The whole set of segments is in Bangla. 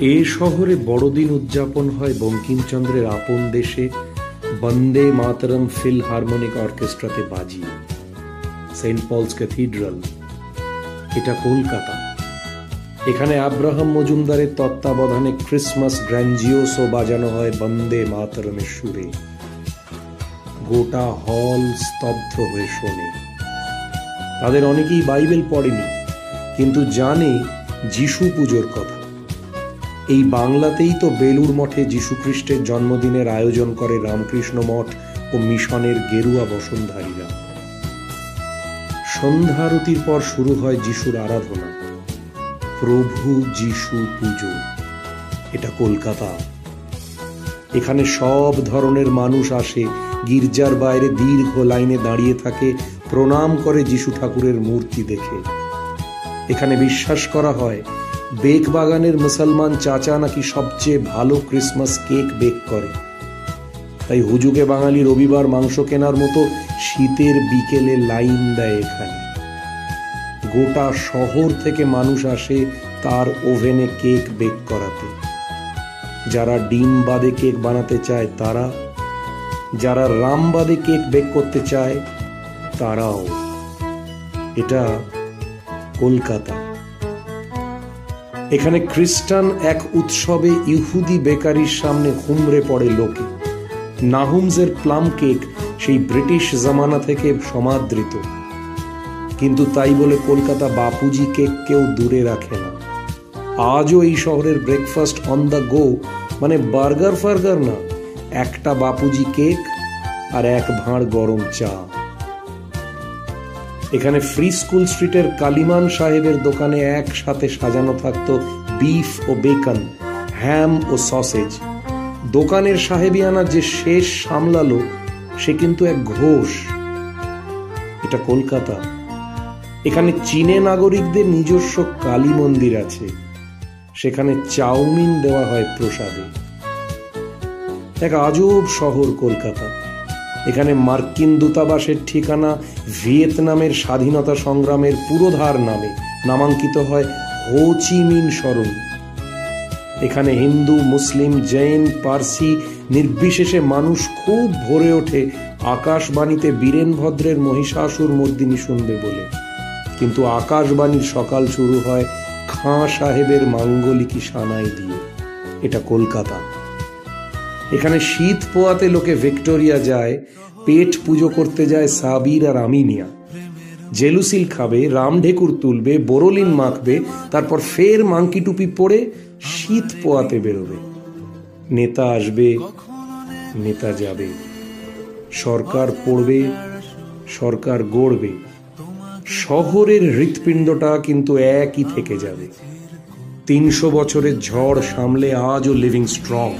এ শহরে বড়দিন উদযাপন হয় বঙ্কিমচন্দ্রের আপন দেশে বন্দে মাতরম ফিলহারমোনিক অর্কেস্ট্রাতে বাজিয়ে। সেন্ট পলস ক্যাথিড্রাল, এটা কলকাতা। এখানে আব্রাহাম মজুমদারের তত্ত্বাবধানে ক্রিসমাস গ্র্যান্ডিওসও বাজানো হয় বন্দে মাতরমের সুরে। গোটা হল স্তব্ধ হয়ে শোনে। তাদের অনেকেই বাইবেল পড়েনি, কিন্তু জানে যিশু পুজোর কথা। এই বাংলাতেই তো বেলুড় মঠে যীশুখ্রিস্টের জন্মদিনের আয়োজন করে রামকৃষ্ণ মঠ ও মিশনের গেরুয়া বসনধারীরা। সন্ধ্যারতির পর শুরু হয় যিশুর আরাধনা, প্রভু যিশু পুজো। এটা কলকাতা। এখানে সব ধরনের মানুষ আসে, গির্জার বাইরে দীর্ঘ লাইনে দাঁড়িয়ে থাকে, প্রণাম করে যিশু ঠাকুরের মূর্তি দেখে। এখানে বিশ্বাস করা হয় বেক বাগানের মুসলমান চাচা নাকি সবচেয়ে ভালো ক্রিসমাস কেক বেক করে। তাই হুজুগে বাঙালি রবিবার মাংস কেনার মতো শীতের বিকেলে লাইন দেয় এখানে। গোটা শহর থেকে মানুষ আসে তার ওভেনে কেক বেক করাতে। যারা ডিম বাদে কেক বানাতে চায় তারা, যারা রাম বাদে কেক বেক করতে চায় তারাও। এটা কলকাতা। এখানে খ্রিস্টান এক উৎসবে ইহুদি বেকারির সামনে হুমড়ে পড়ে লোকে। নাহুমসের প্লাম কেক সেই ব্রিটিশ জামানা থেকে সমাদৃত, কিন্তু তাই বলে কলকাতা বাপুজি কেক কেউ দূরে রাখে না। আজও এই শহরের ব্রেকফাস্ট অন দ্য গো মানে বার্গার ফার্গার না, একটা বাপুজি কেক আর এক ভাঁড় গরম চা। এখানে ফ্রি স্কুল স্ট্রিটের কালিমান সাহেবের দোকানে একসাথে সাজানো থাকতো বিফ ও বেকন, হ্যাম ও সসেজ। দোকানের সাহেবিয়ানা যে শেষ সামলালো সে কিন্তু এক ঘোষ। এটা কলকাতা। এখানে চীনে নাগরিকদের নিজস্ব কালী মন্দির আছে, সেখানে চাউমিন দেওয়া হয় প্রসাদে। এক আজব শহর কলকাতা। এখানে মার্কিন দূতাবাসের ঠিকানা ভিয়েতনামের স্বাধীনতা সংগ্রামের পুরোধার নামে নামাঙ্কিত হয় হো চি মিন সরণি। এখানে হিন্দু, মুসলিম, জৈন, পার্সি নির্বিশেষে মানুষ খুব ভরে ওঠে আকাশবাণীতে বীরেন ভদ্রের মহিষাসুর মর্দিনী শুনবে বলে। কিন্তু আকাশবাণীর সকাল শুরু হয় খাঁ সাহেবের মাঙ্গলিকী সানাই দিয়ে। এটা কলকাতা। এখানে শীত পোয়াতে লোকে ভিক্টোরিয়া যায়, পেট পুজো করতে যায় সাবির আর আমিনিয়া। জেলুসিল খাবে, রাম ঢেকুর তুলবে, বোরোলিন মাখবে, তারপর ফের মাংকি টুপি পরে শীত পোয়াতে বেরোবে। নেতা আসবে, নেতা যাবে, সরকার পড়বে, সরকার গড়বে, শহরের হৃৎপিণ্ডটা কিন্তু একই থেকে যাবে। ৩০০ বছরের ঝড় সামলে আজও লিভিং স্ট্রং।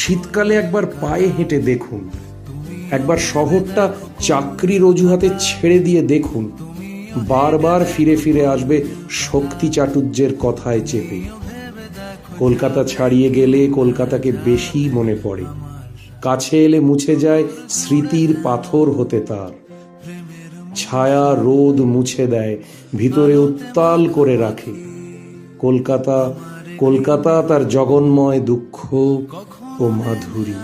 শীতকালে একবার পায়ে হেঁটে দেখুন, একবার শহরটা চাকরির অজুহাতে ছেড়ে দিয়ে দেখুন, বারবার ফিরে ফিরে আসবে শক্তি চাটুর্যের কথায় চেপে। কলকাতা ছাড়িয়ে গেলে কলকাতাকে বেশি মনে পড়ে, কাছে এলে মুছে যায় স্মৃতির পাথর হতে তার। ছায়া রোদ মুছে দেয়, ভিতরে উত্তাল করে রাখে। কলকাতা, কলকাতা তার জগন্ময় দুঃখ ও মাধুরী।